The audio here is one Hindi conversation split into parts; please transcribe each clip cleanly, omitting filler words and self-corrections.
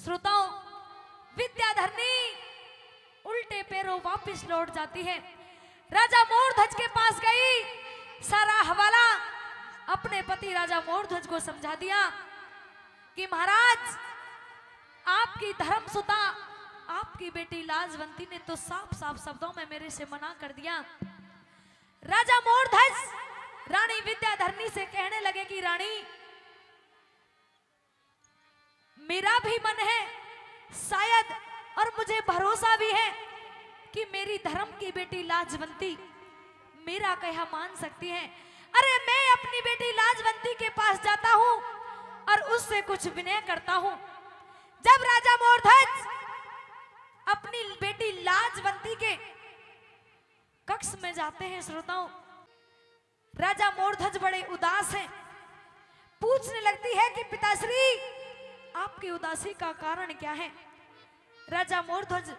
श्रोताओं, विद्याधरनी उल्टे पैरों वापस लौट जाती है। राजा मोरध्वज के पास गई, सारा हवाला अपने पति राजा मोरध्वज को समझा दिया कि महाराज, आपकी धर्मसुता आपकी बेटी लाजवंती ने तो साफ साफ शब्दों में मेरे से मना कर दिया। राजा मोरध्वज रानी विद्याधरनी से कहने लगे कि रानी, मेरा भी मन है शायद, और मुझे भरोसा भी है कि मेरी धर्म की बेटी लाजवंती मेरा कहा मान सकती है। अरे मैं अपनी बेटी लाजवंती के पास जाता हूं और उससे कुछ विनय करता हूं। जब राजा मोरध्वज अपनी बेटी लाजवंती के कक्ष में जाते हैं, श्रोताओं, राजा मोरध्वज बड़े उदास हैं। पूछने लगती है कि पिताश्री, आपकी उदासी का कारण क्या है? राजा मोरध्वज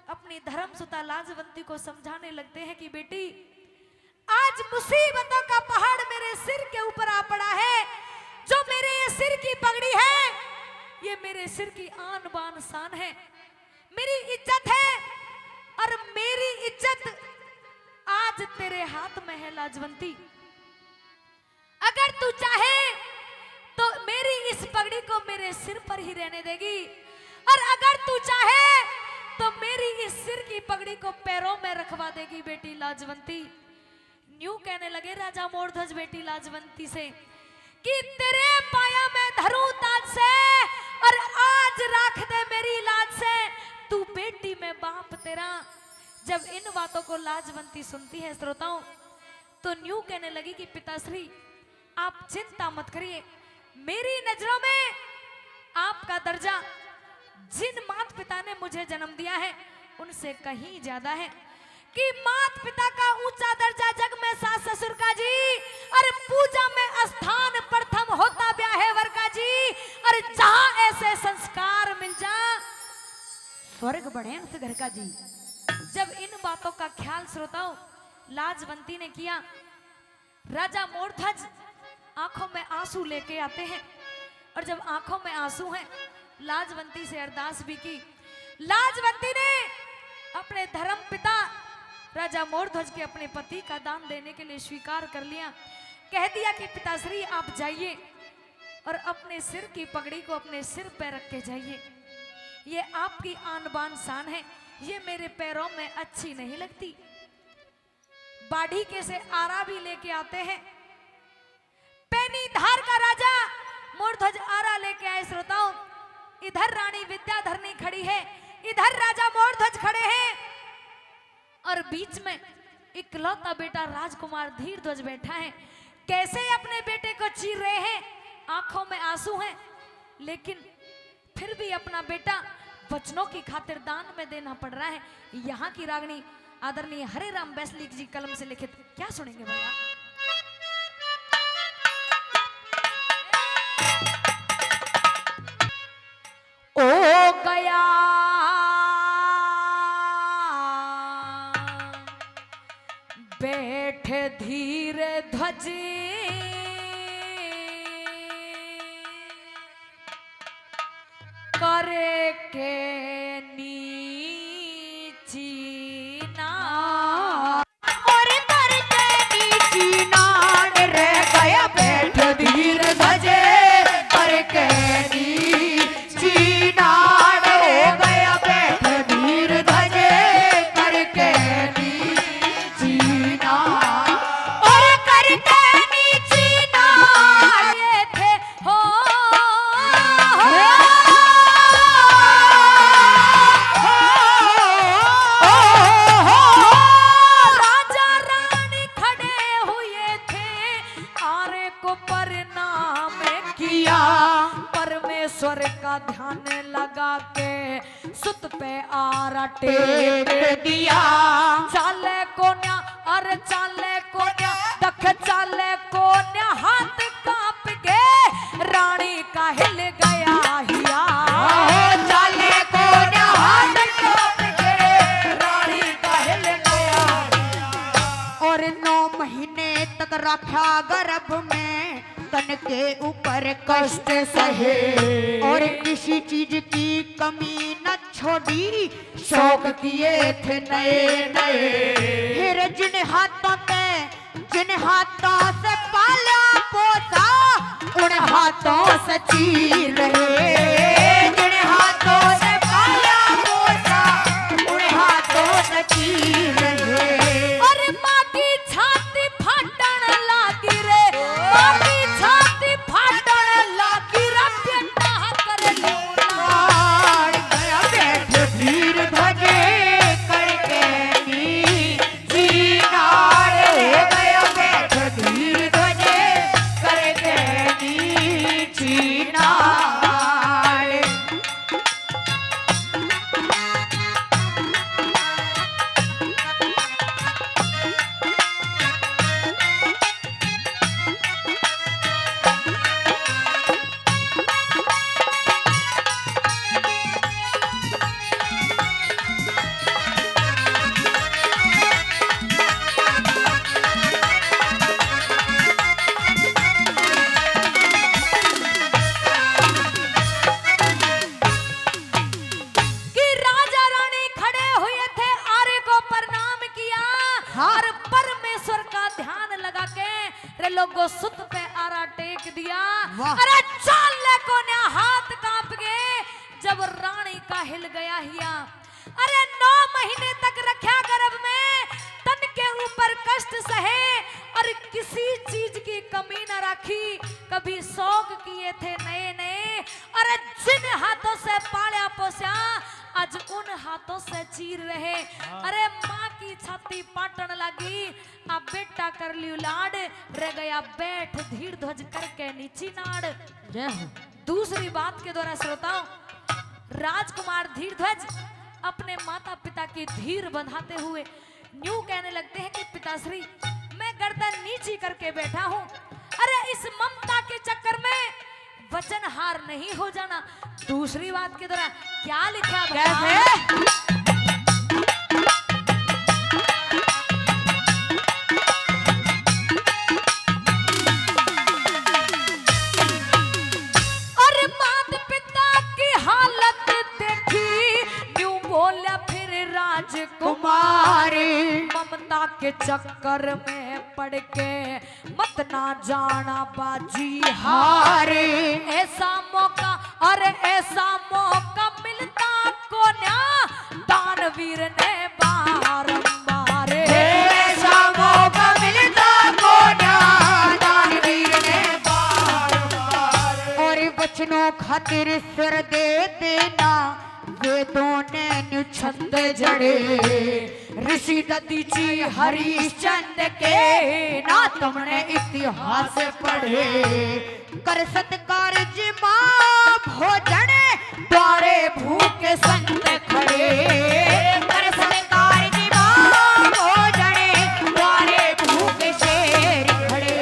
अपनी धर्मसुता लाजवंती को समझाने लगते हैं कि बेटी, आज मुसीबतों का पहाड़ मेरे सिर के ऊपर आ पड़ा है। जो मेरे ये सिर की पगड़ी है, ये मेरे सिर की आन बान शान है, मेरी इज्जत है, और मेरी इज्जत आज तेरे हाथ में है लाजवंती। अगर तू चाहे तो मेरी इस पगड़ी को मेरे सिर पर ही रहने देगी, और अगर तू चाहे तो मेरी इस सिर की पगड़ी को पैरों में रखवा देगी बेटी लाजवंती। न्यू कहने लगे राजा मोरध्वज बेटी लाजवंती से कि तेरे पाया में धरूं ताज से, और आज राख दे मेरी लाज से, तू बेटी में बाप तेरा। जब इन बातों को लाजवंती सुनती है, श्रोताओं, तो न्यू कहने लगी कि पिताश्री, आप चिंता मत करिए, मेरी नजरों में आपका दर्जा जिन माता पिता ने मुझे जन्म दिया है उनसे कहीं ज्यादा है। कि माता पिता का ऊंचा दर्जा जग में सास ससुर का जी, और पूजा में स्थान प्रथम होता ब्याहे वर का जी, और जहां ऐसे संस्कार मिल जा स्वर्ग बढ़े उस घर का जी। जब इन बातों का ख्याल श्रोताओं लाजवंती ने किया, राजा मोरध्वज आंखों में आंसू लेके आते हैं, और जब आंखों में आंसू हैं, लाजवंती से अरदास भी की। लाजवंती ने अपने धर्म पिता राजा मोरध्वज के अपने पति का दान देने के लिए स्वीकार कर लिया। कह दिया कि पिताश्री, आप जाइए और अपने सिर की पगड़ी को अपने सिर पर रख के जाइए, ये आपकी आन बान शान है, ये मेरे पैरों में अच्छी नहीं लगती। बाढ़ी के से आरा भी लेके आते हैं। पैनी धार का राजा मोरध्वज आरा लेके आए। श्रोताओं, इधर रानी विद्याधरनी खड़ी है, इधर राजा मोरध्वज खड़े हैं, और बीच में इकलौता बेटा राजकुमार धीरध्वज बैठा है। कैसे अपने बेटे को चीर रहे हैं, आंखों में आंसू हैं, लेकिन फिर भी अपना बेटा वचनों की खातिर दान में देना पड़ रहा है। यहाँ की रागनी आदरणीय हरे राम बैसली जी कलम से लिखित क्या सुनेंगे भैया? ओ गया बैठ धीरे ध्वज, करे के नीची नाड़, और कर के नीची नाड़ रे गया बैठ धीरे ध्वज, कर के नीची नाड़ रे गया बैठ धीरे ध्वज, कर के नीची नाड़, और कर के नीची नाड़ ये थे हो राजा रानी खड़े हुए थे, आरे को प्रणाम किया, परमेश्वर का ध्यान लगा के सुत पे आरा टेक दिया। चाले कोन्या, अरे चाले कोन्या, दख चाले कोन्या, हाथ कांप के रानी का हिल गया हिया। चाले कोन्या हाथ कांप के रानी का हिल गया। और 9 महीने तक रखा गर्भ में, तन के ऊपर कष्ट सहे, और किसी चीज की कमी न छोड़ी, शौक किए थे नए नए। फिर जिन हाथों से पाला पोसा, उन हाथों से चीर रहे। जिन हाथों से पाला पोसा, उन हाथों से चीर रहे। अरे माँ की छाती फाटन लागी रे, माँ की छाती फाटन लागी रे, बेटा कर लो लाड़ गया बैठ धीर ध्वजे करके नीची नाड़। गया बैठ धीर ध्वजे करके नीची नाड़। कि राजा रानी खड़े हुए थे, आर्य को प्रणाम किया। हाँ। और परमेश्वर का ध्यान लगा के रे लोगों सुत पे आरा टेक दिया। वाह। अरे चाले को ने हाथ कांप गए जब रानी का हिल गया हिया। अरे 9 महीने तक रखा गर्भ में, तन के ऊपर कष्ट सहे और किसी चीज की कमी न रखी। कभी शौक किए थे नए नए, अरे जिन हाथों से पाला पोसा, आज उन हाथों से चीर रहे। अरे माँ की छाती पाटन लगी, अब बेटा कर लियो लाड, रह गया बैठ धीर ध्वज करके नीची नाड़। जय हो। दूसरी बात के द्वारा श्रोताओं, राजकुमार धीर ध्वज अपने माता पिता की धीर बंधाते हुए न्यू कहने लगते हैं कि पिताश्री, मैं गर्दन नीची करके बैठा हूँ। अरे इस ममता के चक्कर में वचन हार नहीं हो जाना। दूसरी बात के द्वारा क्या लिखा कैसे? अरे माता पिता की हालत देखी, न्यू बोला फिर राजकुमार, कुमारी ममता के चक्कर में पड़ के मत ना जाना बाजी हारे। ऐसा मौका, अरे ऐसा मौका मिलता को ना, दानवीर ने बारंबार। ऐसा मौका मिलता को ना, दानवीर ने बार-बार। और बचनों खातिर सिर दे देना, वेदों ने निछंद जड़े। ऋषि दधीची हरिश्चंद्र के, ना तुमने इतिहास पढ़े। कर सत्कार जी माँ भोजन, द्वारे भूखे संत खड़े। कर सत्कार जी माँ भोजन, द्वारे भूखे शेर खड़े।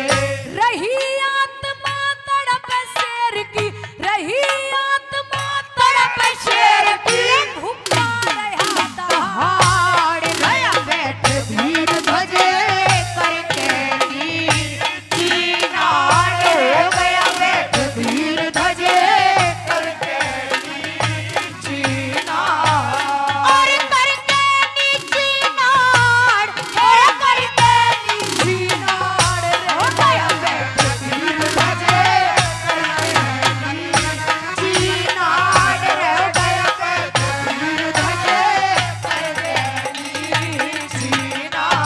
रही आत्मा तड़प शेर की, रही आत्मा तड़प शेर की, भूखा रहा हाड़ गया बैठ धीर ध्वजे करके नीची नाड़। हो गया बैठ धीर ध्वजे करके नीची नाड़। और करके नीची नाड़, और करके नीची नाड़। हो गया बैठ धीर ध्वजे करके नीची नाड़। हो गया बैठ धीर ध्वजे करके नीची नाड़।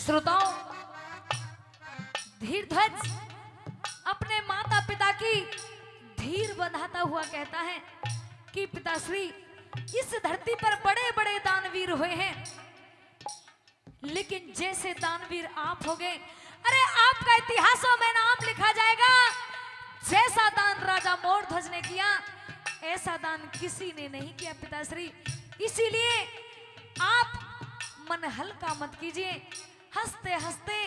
श्रोताओं, धीर ध्वज अपने माता पिता की धीर बंधाता हुआ कहता है कि पिताश्री, इस धरती पर बड़े बड़े दानवीर हुए हैं, लेकिन जैसे दानवीर आप हो गए, अरे आपका इतिहासों में नाम लिखा जाएगा। जैसा दान ऐसा दान किसी ने नहीं किया पिताश्री, इसीलिए आप मन हल्का मत कीजिए। हंसते हंसते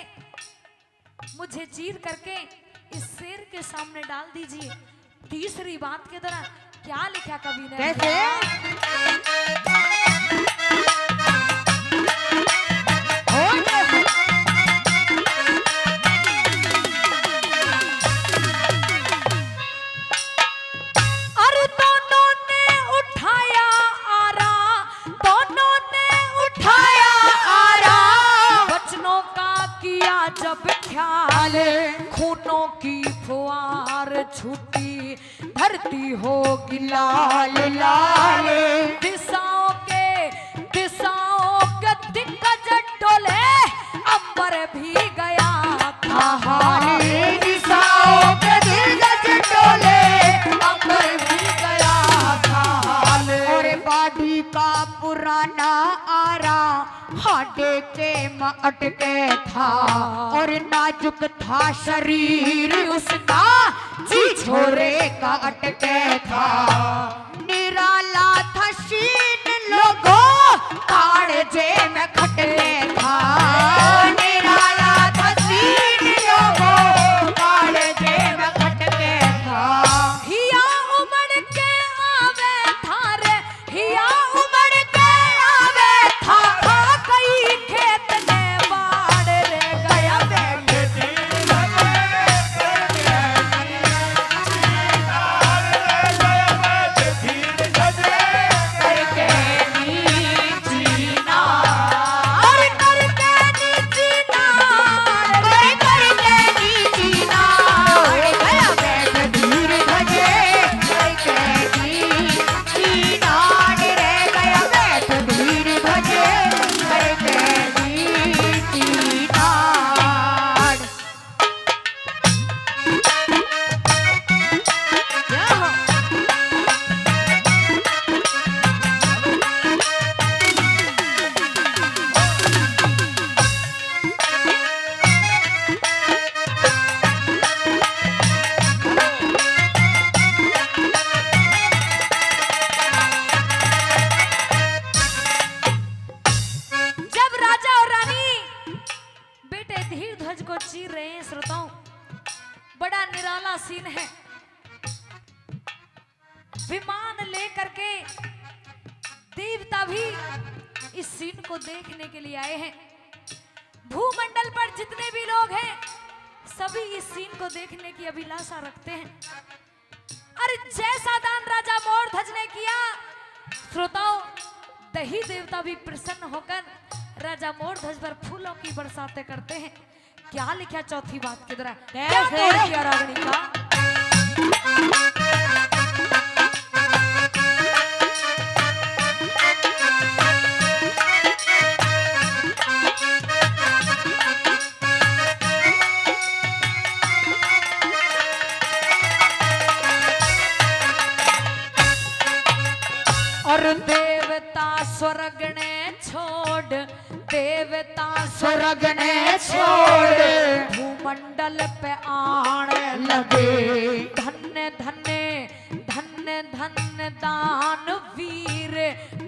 मुझे चीर करके इस शेर के सामने डाल दीजिए। तीसरी बात के दौरान क्या लिखा कवि ने? कैसे? अरे दोनों ने उठाया आरा, दोनों ने उठाया आरा, बचनों का किया जब ख्याल, खूनों की फुहार छूटी, धरती होगी लाल लाल, दिशाओं के दिग्गज डोले, अंबर भी गया था। दिशाओं के दिग्गज डोले, अंबर भी गया था। और बाडी का पुराना आरा हाडे के में अटके था, और नाजुक था शरीर उसका, जी छोरे का अटके था। निराला था शीन लोगों, काड़जे में खटके था। निराला था शीन लोगों, काड़जे में खटके था। हिया उमड़ के आवे था रे, हिया उमड़ के आवे था, कई खेत ने बाढ़ रे गया बैठ। चीर रहे हैं श्रोताओं, बड़ा निराला सीन है। विमान लेकर के देवता भी इस सीन को देखने के लिए आए हैं। भूमंडल पर जितने भी लोग हैं सभी इस सीन को देखने की अभिलाषा रखते हैं। अरे जैसा दान राजा मोरध्वज ने किया, श्रोताओं दही देवता भी प्रसन्न होकर राजा मोरध्वज पर फूलों की बरसातें करते हैं। क्या लिखा चौथी बात के दौरान, क्या तोड़ किया रावणी का। और देवता स्वर्ग ने छोड़, देवता स्वर्ग ने छोड़, भूमंडल पे आने लगे। धन्य धन्य धन्य धन्य दानवीर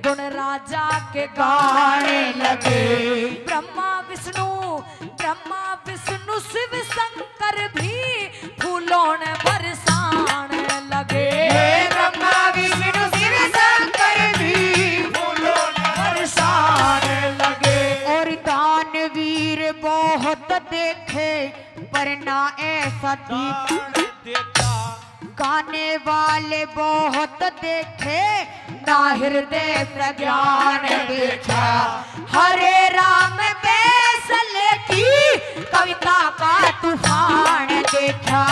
गुण राजा के गाने लगे। ब्रह्मा विष्णु शिव शंकर भी फूलों ने बरसाने लगे। ब्रह्मा विष्णु शिव शंकर भी फूलों ने बरसाने लगे। और दानवीर बहुत देखे पर ना ऐसा देखा, गाने वाले बहुत देखे ना हृदय प्रज्ञान देखा। हरे राम बैसल की कविता का तूफान देखा।